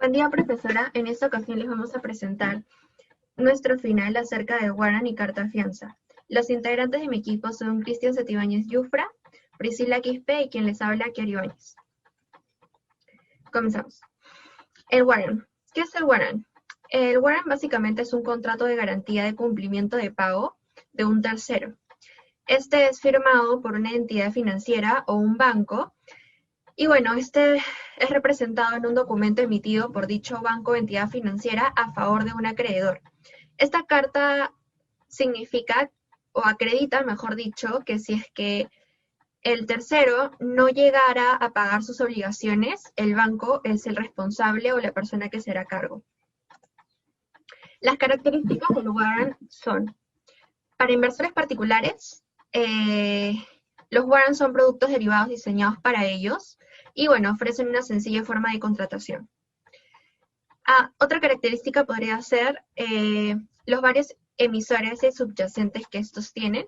Buen día, profesora. En esta ocasión les vamos a presentar nuestro final acerca de warrant y carta fianza. Los integrantes de mi equipo son Cristian Santibáñez Yufra, Priscila Quispe y quien les habla, Kiara Ibáñez. Comenzamos. El warrant. ¿Qué es el warrant? El warrant básicamente es un contrato de garantía de cumplimiento de pago de un tercero. Este es firmado por una entidad financiera o un banco. Y bueno, este es representado en un documento emitido por dicho banco o entidad financiera a favor de un acreedor. Esta carta significa, o acredita, mejor dicho, que si es que el tercero no llegara a pagar sus obligaciones, el banco es el responsable o la persona que será a cargo. Las características del warrant son, para inversores particulares, los warrants son productos derivados diseñados para ellos y bueno, ofrecen una sencilla forma de contratación. Otra característica podría ser los varios emisores y subyacentes que estos tienen,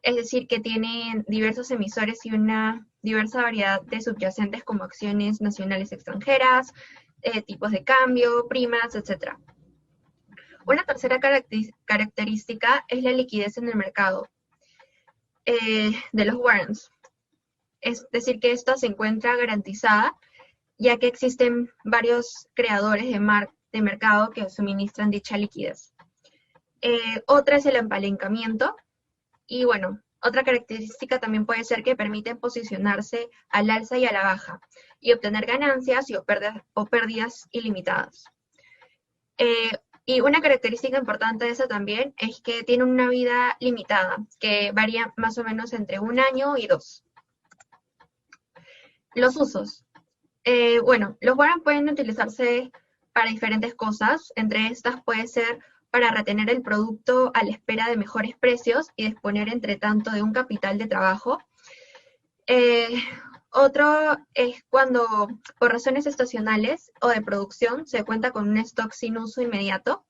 es decir, que tienen diversos emisores y una diversa variedad de subyacentes como acciones nacionales extranjeras, tipos de cambio, primas, etc. Una tercera característica es la liquidez en el mercado de los warrants. Es decir, que esta se encuentra garantizada, ya que existen varios creadores de mercado que suministran dicha liquidez. Otra es el apalancamiento, y bueno, otra característica también puede ser que permiten posicionarse al alza y a la baja, y obtener ganancias o pérdidas ilimitadas. Y una característica importante de esa también es que tiene una vida limitada, que varía más o menos entre 1 año y 2. Los usos. Bueno, los warrants pueden utilizarse para diferentes cosas. Entre estas puede ser para retener el producto a la espera de mejores precios y disponer, entre tanto, de un capital de trabajo. Otro es cuando, por razones estacionales o de producción, se cuenta con un stock sin uso inmediato.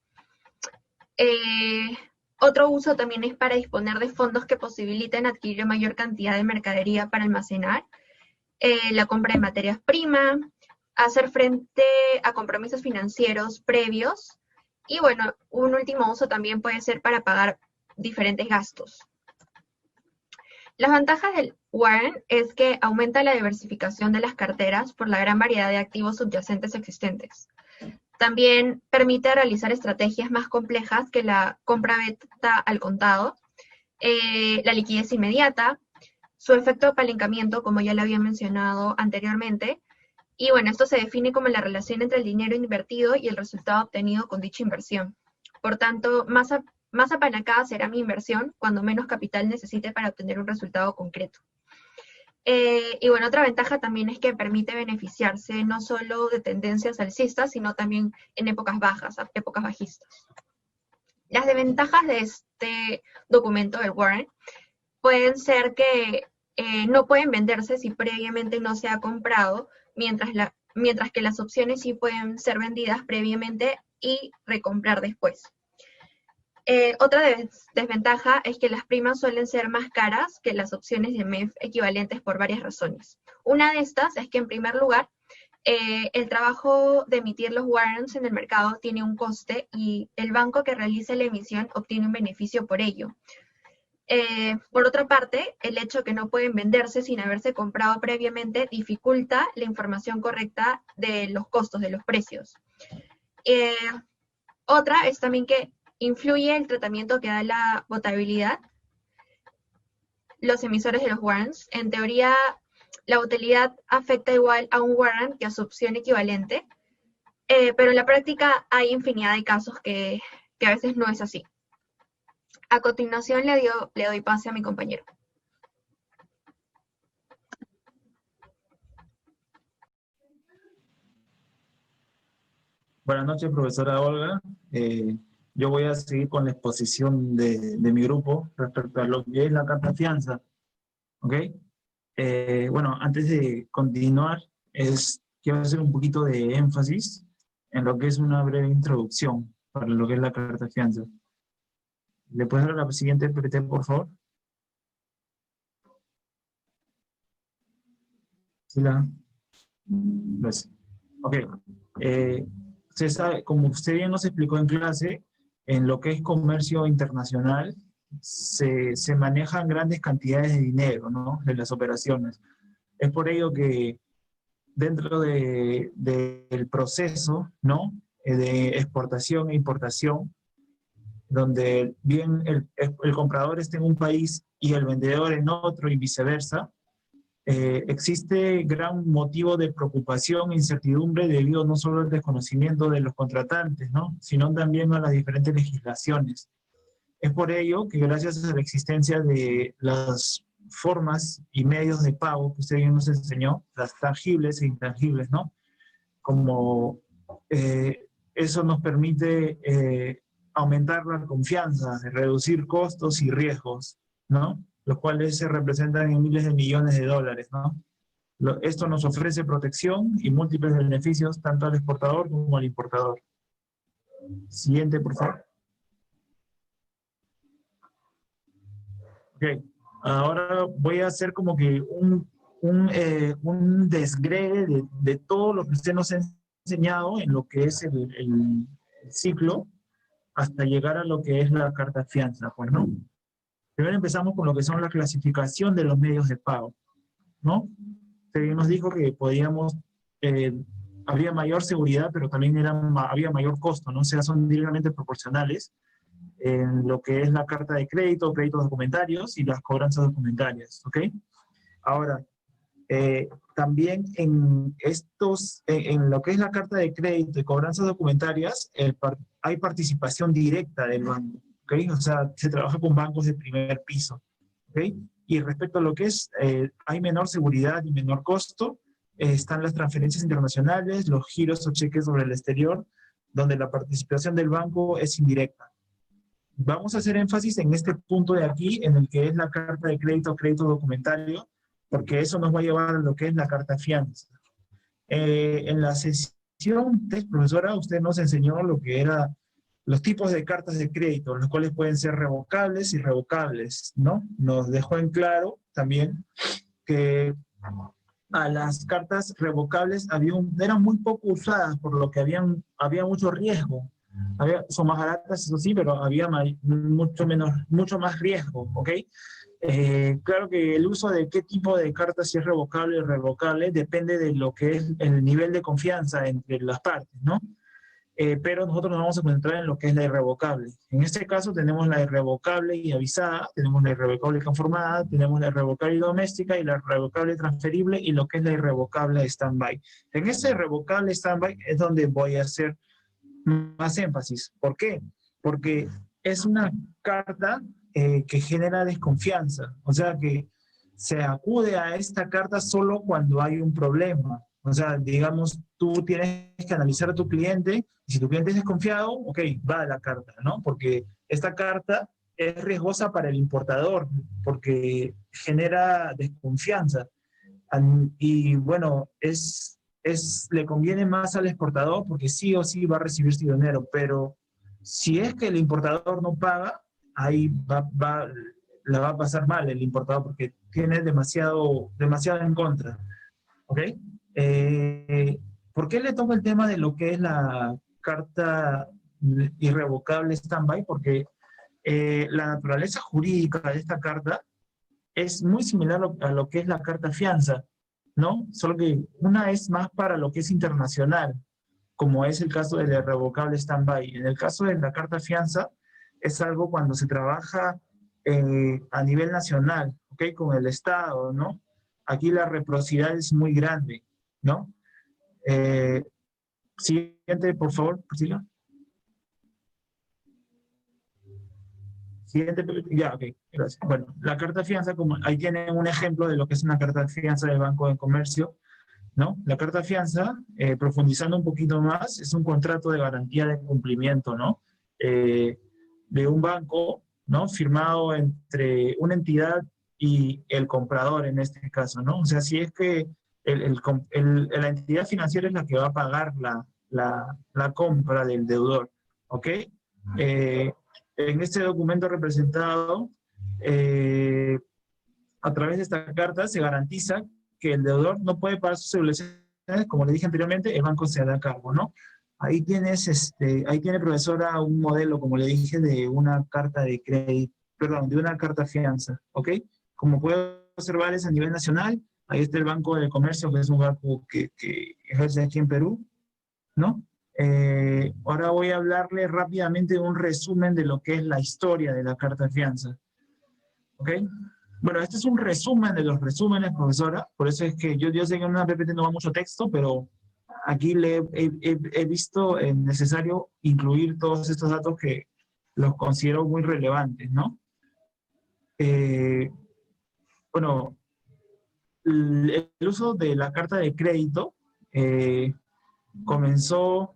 Otro uso también es para disponer de fondos que posibiliten adquirir mayor cantidad de mercadería para almacenar. La compra de materias primas, hacer frente a compromisos financieros previos y bueno, un último uso también puede ser para pagar diferentes gastos. Las ventajas del warrant es que aumenta la diversificación de las carteras por la gran variedad de activos subyacentes existentes. También permite realizar estrategias más complejas que la compra-venta al contado, la liquidez inmediata, su efecto de apalancamiento, como ya lo había mencionado anteriormente, y bueno, esto se define como la relación entre el dinero invertido y el resultado obtenido con dicha inversión. Por tanto, más apalancada será mi inversión cuando menos capital necesite para obtener un resultado concreto. Y bueno, otra ventaja también es que permite beneficiarse no solo de tendencias alcistas, sino también en épocas bajas, épocas bajistas. Las desventajas de este documento del warrant pueden ser que no pueden venderse si previamente no se ha comprado, mientras que las opciones sí pueden ser vendidas previamente y recomprar después. Otra desventaja es que las primas suelen ser más caras que las opciones de MEF equivalentes por varias razones. Una de estas es que, en primer lugar, el trabajo de emitir los warrants en el mercado tiene un coste y el banco que realice la emisión obtiene un beneficio por ello. Por otra parte, el hecho que no pueden venderse sin haberse comprado previamente dificulta la información correcta de los costos, de los precios. Otra es también que influye el tratamiento que da la votabilidad los emisores de los warrants. En teoría, la volatilidad afecta igual a un warrant que a su opción equivalente, pero en la práctica hay infinidad de casos que a veces no es así. A continuación le doy pase a mi compañero. Buenas noches, profesora Olga. Yo voy a seguir con la exposición de mi grupo respecto a lo que es la carta fianza. ¿Ok? Bueno, antes de continuar, quiero hacer un poquito de énfasis en lo que es una breve introducción para lo que es la carta fianza. ¿Le puedes dar la siguiente PPT, por favor? Sí, gracias. Ok. Se sabe, como usted bien nos explicó en clase, en lo que es comercio internacional, se manejan grandes cantidades de dinero, ¿no? De las operaciones. Es por ello que dentro del proceso, ¿no? De exportación e importación, donde bien el comprador está en un país y el vendedor en otro y viceversa, existe gran motivo de preocupación e incertidumbre debido no solo al desconocimiento de los contratantes, ¿no? Sino también a las diferentes legislaciones. Es por ello que gracias a la existencia de las formas y medios de pago que usted bien nos enseñó, las tangibles e intangibles, ¿no? Como eso nos permite aumentar la confianza, reducir costos y riesgos, ¿no? Los cuales se representan en miles de millones de dólares, ¿no? Esto nos ofrece protección y múltiples beneficios tanto al exportador como al importador. Siguiente, por favor. Ok, ahora voy a hacer como que un desgregue de todo lo que usted nos ha enseñado en lo que es el ciclo hasta llegar a lo que es la carta fianza, pues, ¿no? Primero empezamos con lo que son la clasificación de los medios de pago, ¿no? Usted nos dijo que podíamos, había mayor seguridad, pero también había mayor costo, ¿no? O sea, son directamente proporcionales en lo que es la carta de crédito, créditos documentarios y las cobranzas documentarias, ¿ok? Ahora, también en lo que es la carta de crédito y cobranzas documentarias, hay participación directa del banco, ¿ok? O sea, se trabaja con bancos de primer piso, ¿ok? Y respecto a lo que es, hay menor seguridad y menor costo, están las transferencias internacionales, los giros o cheques sobre el exterior, donde la participación del banco es indirecta. Vamos a hacer énfasis en este punto de aquí, en el que es la carta de crédito, crédito documentario, porque eso nos va a llevar a lo que es la carta fianza. En la sesión 3, profesora, usted nos enseñó lo que eran los tipos de cartas de crédito, los cuales pueden ser revocables y irrevocables, ¿no? Nos dejó en claro también que a las cartas revocables eran muy poco usadas, por lo que había mucho riesgo. Son más baratas, eso sí, pero había mucho más riesgo, ¿ok? Claro que el uso de qué tipo de cartas, si es revocable o irrevocable, depende de lo que es el nivel de confianza entre las partes, ¿no? Pero nosotros nos vamos a concentrar en lo que es la irrevocable. En este caso tenemos la irrevocable y avisada, tenemos la irrevocable y conformada, tenemos la irrevocable y doméstica y la irrevocable transferible y lo que es la irrevocable stand-by. En ese irrevocable stand-by es donde voy a hacer más énfasis. ¿Por qué? Porque es una carta que genera desconfianza, o sea que se acude a esta carta solo cuando hay un problema. O sea, digamos, tú tienes que analizar a tu cliente y si tu cliente es desconfiado, ok, va a la carta, ¿no? Porque esta carta es riesgosa para el importador porque genera desconfianza. Y bueno, le conviene más al exportador porque sí o sí va a recibir su dinero, pero si es que el importador no paga, ahí la va a pasar mal el importador porque tiene demasiado en contra. ¿Ok? ¿Por qué le toco el tema de lo que es la carta irrevocable stand-by? Porque la naturaleza jurídica de esta carta es muy similar a lo que es la carta fianza, ¿no? Solo que una es más para lo que es internacional, como es el caso del irrevocable stand-by. En el caso de la carta fianza, es algo cuando se trabaja a nivel nacional, ¿ok? Con el Estado, ¿no? Aquí la reciprocidad es muy grande, ¿no? Siguiente, por favor, Priscila. Siguiente, ya, ok, gracias. Bueno, la carta fianza, como ahí tienen un ejemplo de lo que es una carta fianza del Banco de Comercio, ¿no? La carta fianza, profundizando un poquito más, es un contrato de garantía de cumplimiento, ¿no? De un banco, ¿no? Firmado entre una entidad y el comprador en este caso, ¿no? O sea, si es que la entidad financiera es la que va a pagar la compra del deudor, ¿ok? En este documento representado, a través de esta carta se garantiza que el deudor no puede pagar sus obligaciones obligaciones, como le dije anteriormente, el banco se hará cargo, ¿no? Ahí tienes, ahí tiene profesora un modelo, como le dije, de una carta de crédito, perdón, de una carta fianza, ¿ok? Como puede observar es a nivel nacional, ahí está el Banco de Comercio, que es un banco que ejerce aquí en Perú, ¿no? Ahora voy a hablarle rápidamente de un resumen de lo que es la historia de la carta de fianza, ¿ok? Bueno, este es un resumen de los resúmenes, profesora, por eso es que yo sé que en una PPT no va mucho texto, pero aquí he visto necesario incluir todos estos datos que los considero muy relevantes, ¿no? Bueno, el uso de la carta de crédito comenzó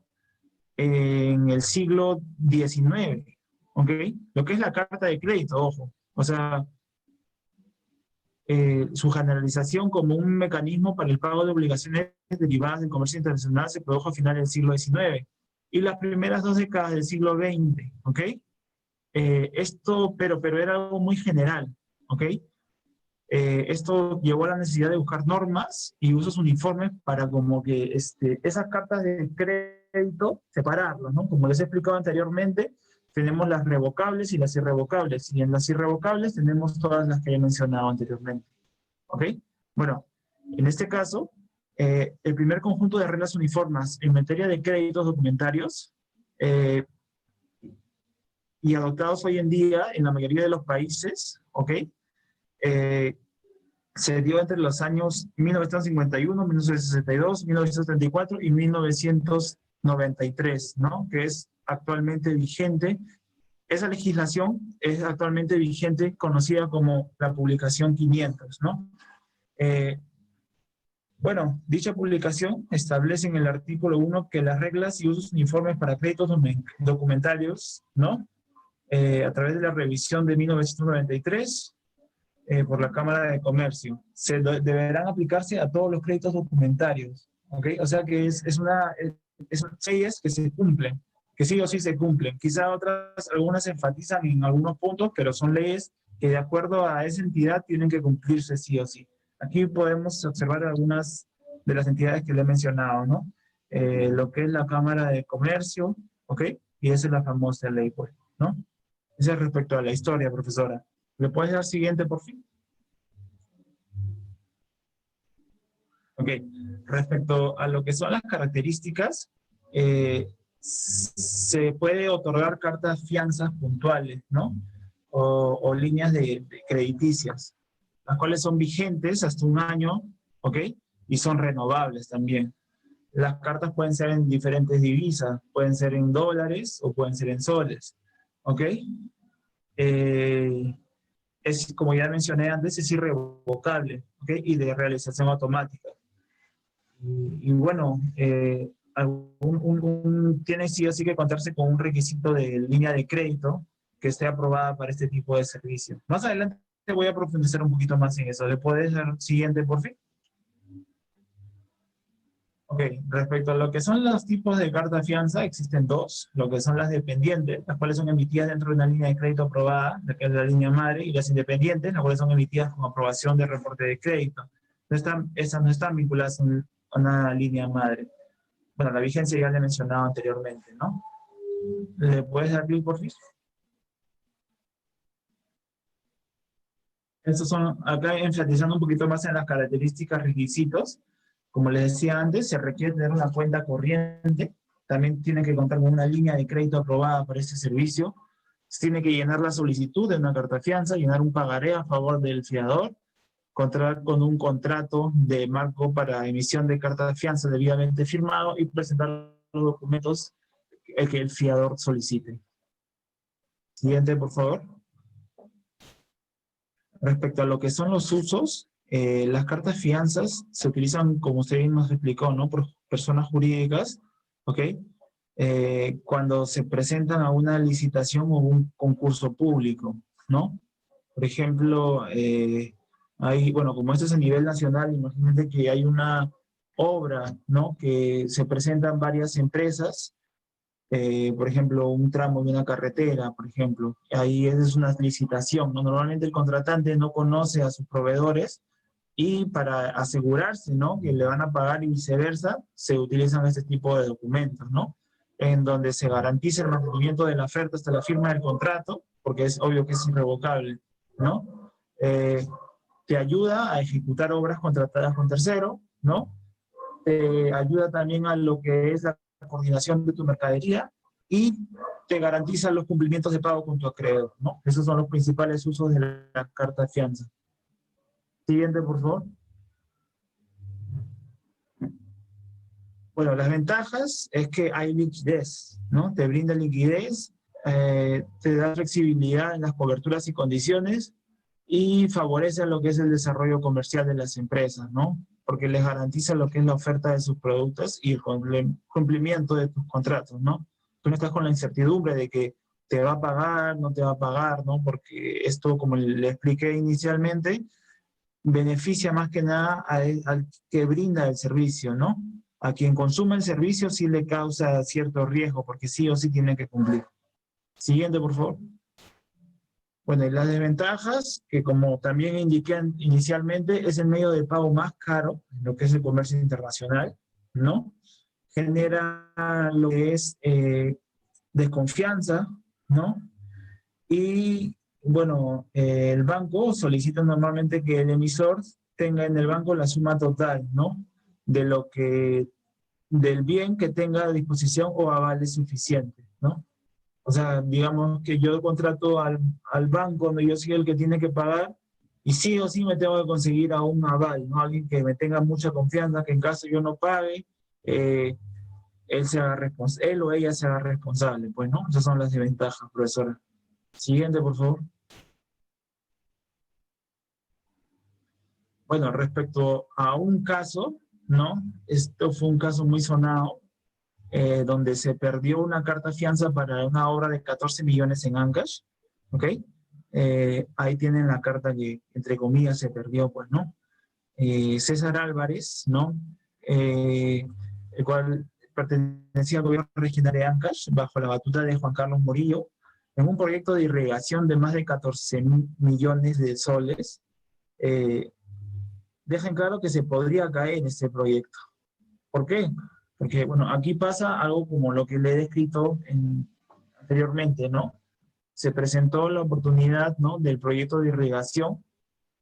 en el siglo XIX, ¿ok? Lo que es la carta de crédito, ojo. O sea, su generalización como un mecanismo para el pago de obligaciones derivadas del comercio internacional se produjo a finales del siglo XIX y las primeras 2 décadas del siglo XX, ¿ok? Pero era algo muy general, ¿ok? Esto llevó a la necesidad de buscar normas y usos uniformes para como que esas cartas de crédito separarlas, ¿no? Como les he explicado anteriormente, tenemos las revocables y las irrevocables, y en las irrevocables tenemos todas las que he mencionado anteriormente, ¿ok? Bueno, en este caso, el primer conjunto de reglas uniformes en materia de créditos documentarios y adoptados hoy en día en la mayoría de los países, ¿ok? Se dio entre los años 1951, 1962, 1934 y 1993, ¿no? Que es actualmente vigente. Esa legislación es actualmente vigente, conocida como la Publicación 500, ¿no? Bueno, dicha publicación establece en el artículo 1 que las reglas y usos uniformes para créditos documentarios, ¿no? A través de la revisión de 1993, por la Cámara de Comercio. Deberán aplicarse a todos los créditos documentarios, ¿ok? O sea que son leyes que se cumplen, que sí o sí se cumplen. Quizá algunas enfatizan en algunos puntos, pero son leyes que de acuerdo a esa entidad tienen que cumplirse sí o sí. Aquí podemos observar algunas de las entidades que le he mencionado, ¿no? Lo que es la Cámara de Comercio, ¿ok? Y esa es la famosa ley, pues, ¿no? Eso es respecto a la historia, profesora. ¿Le puedes dar siguiente, por fin? Ok. Respecto a lo que son las características, se puede otorgar cartas fianzas puntuales, ¿no? O líneas de crediticias, las cuales son vigentes hasta 1 año, ¿ok? Y son renovables también. Las cartas pueden ser en diferentes divisas, pueden ser en dólares o pueden ser en soles, ¿ok? Como ya mencioné antes, es irrevocable, ¿ok? Y de realización automática. Y bueno, tiene sí o sí que contarse con un requisito de línea de crédito que esté aprobada para este tipo de servicio. Más adelante voy a profundizar un poquito más en eso. ¿Le puedes dar siguiente, por fin? Ok, respecto a lo que son los tipos de carta fianza, existen 2, lo que son las dependientes, las cuales son emitidas dentro de una línea de crédito aprobada, la que es la línea madre, y las independientes, las cuales son emitidas con aprobación de reporte de crédito. Esas no están vinculadas a una línea madre. Bueno, la vigencia ya la he mencionado anteriormente, ¿no? ¿Le puedes dar clic, por fin? Estos son, acá enfatizando un poquito más en las características, requisitos. Como les decía antes, se requiere tener una cuenta corriente, también tiene que contar con una línea de crédito aprobada para este servicio, se tiene que llenar la solicitud de una carta fianza, llenar un pagaré a favor del fiador, contar con un contrato de marco para emisión de carta de fianza debidamente firmado y presentar los documentos que el fiador solicite. Siguiente, por favor. Respecto a lo que son los usos, las cartas fianzas se utilizan, como usted bien nos explicó, ¿no? Por personas jurídicas, ¿ok? Cuando se presentan a una licitación o un concurso público, ¿no? Por ejemplo, bueno, como esto es a nivel nacional, imagínate que hay una obra, ¿no? Que se presentan varias empresas, por ejemplo, un tramo de una carretera, por ejemplo. Ahí es una licitación, ¿no? Normalmente el contratante no conoce a sus proveedores, y para asegurarse, ¿no?, que le van a pagar y viceversa, se utilizan este tipo de documentos, ¿no?, en donde se garantiza el mantenimiento de la oferta hasta la firma del contrato, porque es obvio que es irrevocable, ¿no? Te ayuda a ejecutar obras contratadas con tercero, ¿no? Te ayuda también a lo que es la coordinación de tu mercadería y te garantiza los cumplimientos de pago con tu acreedor, ¿no? Esos son los principales usos de la carta de fianza. Siguiente, por favor. Bueno, las ventajas es que hay liquidez, ¿no? Te brinda liquidez, te da flexibilidad en las coberturas y condiciones y favorece lo que es el desarrollo comercial de las empresas, ¿no? Porque les garantiza lo que es la oferta de sus productos y el cumplimiento de tus contratos, ¿no? Tú no estás con la incertidumbre de que te va a pagar, no te va a pagar, ¿no? Porque esto, como le expliqué inicialmente, beneficia más que nada al que brinda el servicio, ¿no? A quien consume el servicio sí le causa cierto riesgo, porque sí o sí tiene que cumplir. Siguiente, por favor. Bueno, y las desventajas, que como también indiqué inicialmente, es el medio de pago más caro, en lo que es el comercio internacional, ¿no? Genera lo que es desconfianza, ¿no? Y bueno, el banco solicita normalmente que el emisor tenga en el banco la suma total, ¿no? De lo que, del bien que tenga a disposición o avales suficientes, ¿no? O sea, digamos que yo contrato al banco, donde yo soy el que tiene que pagar, y sí o sí me tengo que conseguir a un aval, ¿no? Alguien que me tenga mucha confianza, que en caso yo no pague, él o ella se haga responsable, pues, ¿no? Esas son las desventajas, profesora. Siguiente, por favor. Bueno, respecto a un caso, ¿no? Esto fue un caso muy sonado, donde se perdió una carta fianza para una obra de 14 millones en Ancash, ¿ok? Ahí tienen la carta que, entre comillas, se perdió, pues, ¿no? César Álvarez, ¿no? El cual pertenecía al gobierno regional de Ancash, bajo la batuta de Juan Carlos Murillo, en un proyecto de irrigación de más de 14 millones de soles, dejan claro que se podría caer en este proyecto. ¿Por qué? Porque, bueno, aquí pasa algo como lo que le he descrito anteriormente, ¿no? Se presentó la oportunidad, ¿no?, del proyecto de irrigación,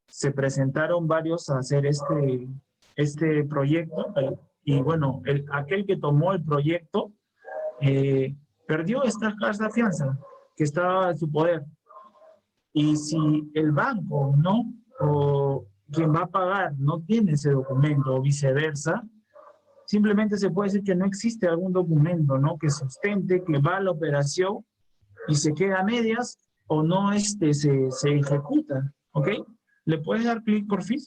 se presentaron varios a hacer este proyecto, y bueno, aquel que tomó el proyecto perdió esta carta fianza que estaba en su poder. Y si el banco, ¿no?, o quien va a pagar no tiene ese documento o viceversa, simplemente se puede decir que no existe algún documento, ¿no?, que sustente que va a la operación y se queda a medias o no se ejecuta, ¿ok? ¿Le puedes dar clic por fin?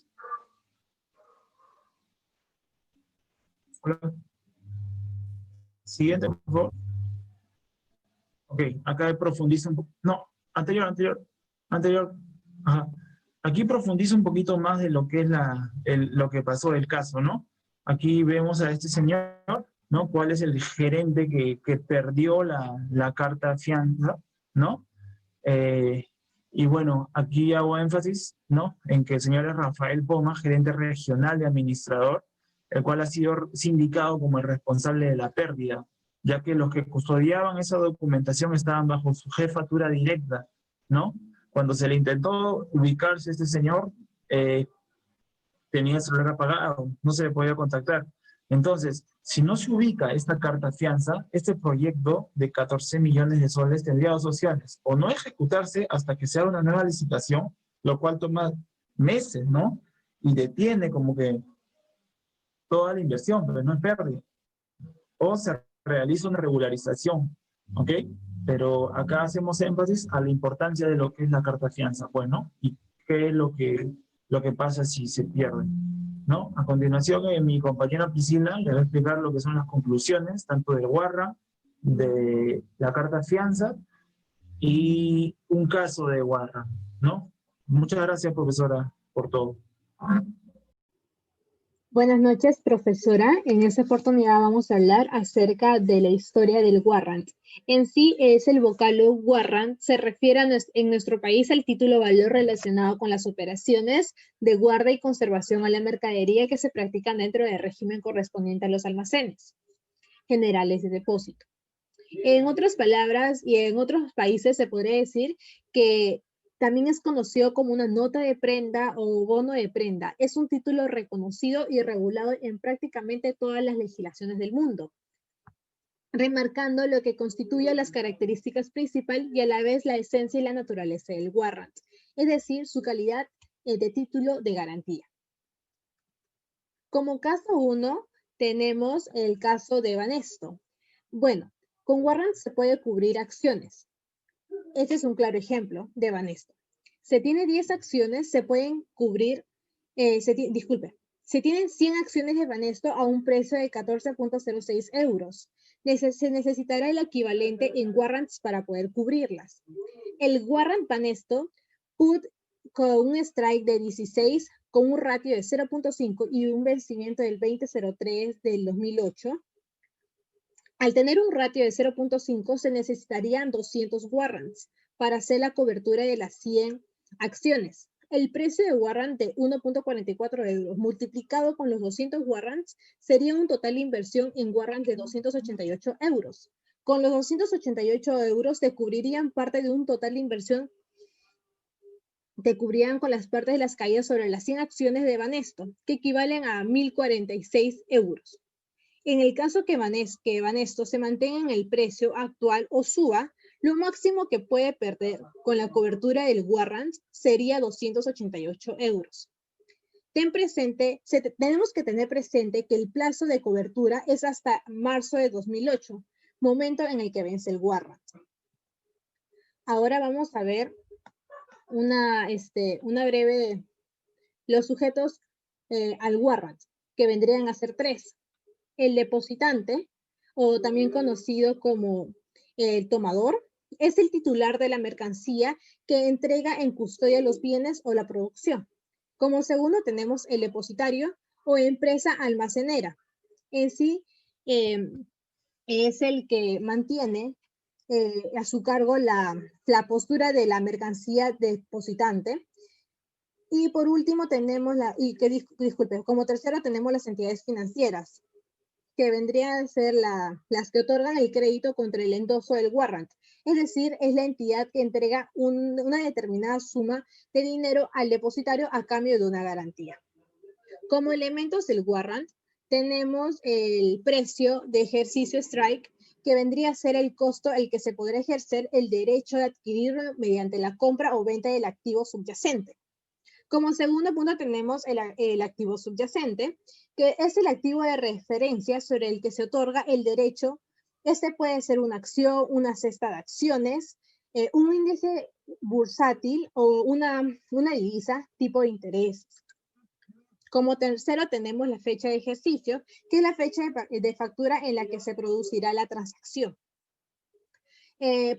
Siguiente, por favor. Ok, acá profundiza un poco. No, anterior. Ajá. Aquí profundiza un poquito más de lo que es lo que pasó del caso, ¿no? Aquí vemos a este señor, ¿no? ¿Cuál es el gerente que perdió la carta fianza, ¿no? Y bueno, aquí hago énfasis, ¿no?, en que el señor es Rafael Poma, gerente regional de administrador, el cual ha sido sindicado como el responsable de la pérdida, ya que los que custodiaban esa documentación estaban bajo su jefatura directa, ¿no? Cuando se le intentó ubicarse a este señor, tenía el celular apagado, no se le podía contactar. Entonces, si no se ubica esta carta fianza, este proyecto de 14 millones de soles tendría dos opciones: o no ejecutarse hasta que se haga una nueva licitación, lo cual toma meses, ¿no? Y detiene como que toda la inversión, pero no es pérdida. O se realiza una regularización, ¿ok? Pero acá hacemos énfasis a la importancia de lo que es la carta fianza, pues, ¿no? Y qué es lo que pasa si se pierde, ¿no? A continuación, mi compañera Priscila le va a explicar lo que son las conclusiones, tanto del Warrant, de la carta fianza y un caso de Warrant, ¿no? Muchas gracias, profesora, por todo. Buenas noches, profesora. En esta oportunidad vamos a hablar acerca de la historia del warrant. En sí es el vocablo warrant, se refiere en nuestro país al título valor relacionado con las operaciones de guarda y conservación a la mercadería que se practican dentro del régimen correspondiente a los almacenes generales de depósito. En otras palabras y en otros países se podría decir que también es conocido como una nota de prenda o bono de prenda. Es un título reconocido y regulado en prácticamente todas las legislaciones del mundo, remarcando lo que constituye las características principales y a la vez la esencia y la naturaleza del warrant, es decir, su calidad de título de garantía. Como caso 1 tenemos el caso de Banesto. Bueno, con warrant se puede cubrir acciones. Este es un claro ejemplo de Banesto. Se tiene 10 acciones, se pueden cubrir, se tienen 100 acciones de Banesto a un precio de 14.06 euros. Se necesitará el equivalente en warrants para poder cubrirlas. El warrant Banesto put con un strike de 16, con un ratio de 0.5 y un vencimiento del 2003 del 2008. Al tener un ratio de 0.5 se necesitarían 200 warrants para hacer la cobertura de las 100 acciones. El precio de warrant de 1.44 euros multiplicado con los 200 warrants sería un total de inversión en warrants de 288 euros. Con los 288 euros te cubrirían parte de un total de inversión, te cubrían con las partes de las caídas sobre las 100 acciones de Banesto, que equivalen a 1.046 euros. En el caso que Banesto se mantenga en el precio actual o suba, lo máximo que puede perder con la cobertura del warrant sería 288 euros. Tenemos que tener presente que el plazo de cobertura es hasta marzo de 2008, momento en el que vence el warrant. Ahora vamos a ver una breve de los sujetos al warrant, que vendrían a ser 3. El depositante, o también conocido como el tomador, es el titular de la mercancía que entrega en custodia los bienes o la producción. Como segundo tenemos el depositario o empresa almacenera. En sí es el que mantiene a su cargo la postura de la mercancía depositante. Y por último tenemos como tercero tenemos las entidades financieras, que vendrían a ser las que otorgan el crédito contra el endoso del warrant. Es decir, es la entidad que entrega una determinada suma de dinero al depositario a cambio de una garantía. Como elementos del warrant, tenemos el precio de ejercicio strike, que vendría a ser el costo al que se podrá ejercer el derecho de adquirirlo mediante la compra o venta del activo subyacente. Como segundo punto tenemos el activo subyacente, que es el activo de referencia sobre el que se otorga el derecho. Este puede ser una acción, una cesta de acciones, un índice bursátil o una divisa tipo de interés. Como tercero tenemos la fecha de ejercicio, que es la fecha de factura en la que se producirá la transacción.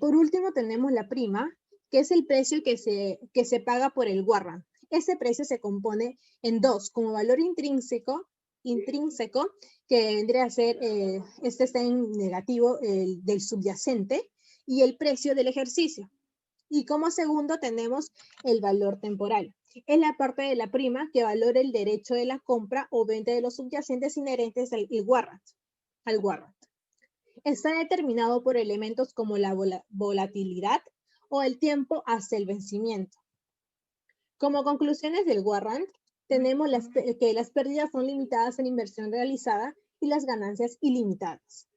Por último tenemos la prima, que es el precio que se paga por el warrant. Ese precio se compone en dos, como valor intrínseco, que vendría a ser, este está en negativo, el del subyacente, y el precio del ejercicio. Y como segundo tenemos el valor temporal. Es la parte de la prima que valora el derecho de la compra o venta de los subyacentes inherentes al warrant. Está determinado por elementos como la volatilidad o el tiempo hasta el vencimiento. Como conclusiones del warrant, tenemos que las pérdidas son limitadas en inversión realizada y las ganancias ilimitadas.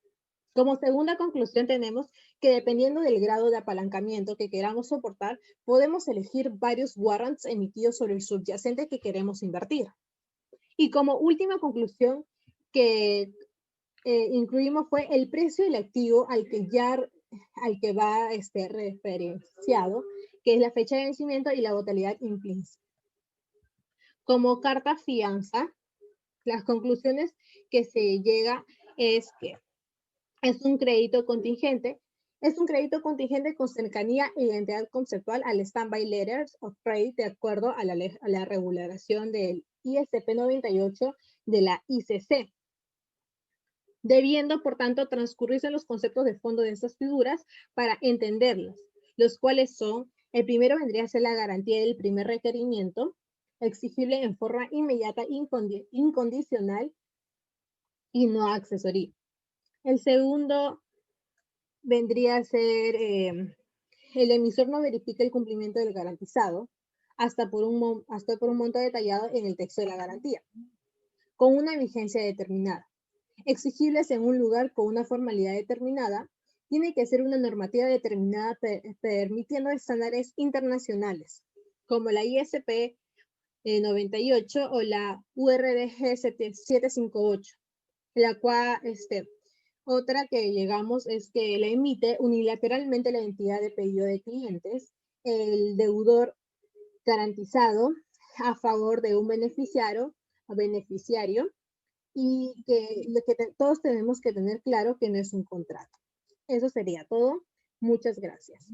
Como segunda conclusión tenemos que dependiendo del grado de apalancamiento que queramos soportar, podemos elegir varios warrants emitidos sobre el subyacente que queremos invertir. Y como última conclusión que incluimos fue el precio del activo al que va referenciado, que es la fecha de vencimiento y la volatilidad implícita. Como carta fianza, las conclusiones que se llega es que es un crédito contingente. Es un crédito contingente con cercanía e identidad conceptual al Standby Letters of Credit de acuerdo a la regulación del ISP 98 de la ICC, debiendo, por tanto, transcurrirse los conceptos de fondo de estas figuras para entenderlos, los cuales son: el primero vendría a ser la garantía del primer requerimiento, exigible en forma inmediata, incondicional y no accesoria. El segundo vendría a ser el emisor no verifica el cumplimiento del garantizado hasta por un monto detallado en el texto de la garantía, con una vigencia determinada. Exigibles en un lugar con una formalidad determinada, tiene que ser una normativa determinada permitiendo estándares internacionales, como la ISP 98 o la URDG 758, la cual, otra que llegamos es que la emite unilateralmente la entidad de pedido de clientes, el deudor garantizado a favor de un beneficiario o beneficiario, y que todos tenemos que tener claro que no es un contrato. Eso sería todo. Muchas gracias.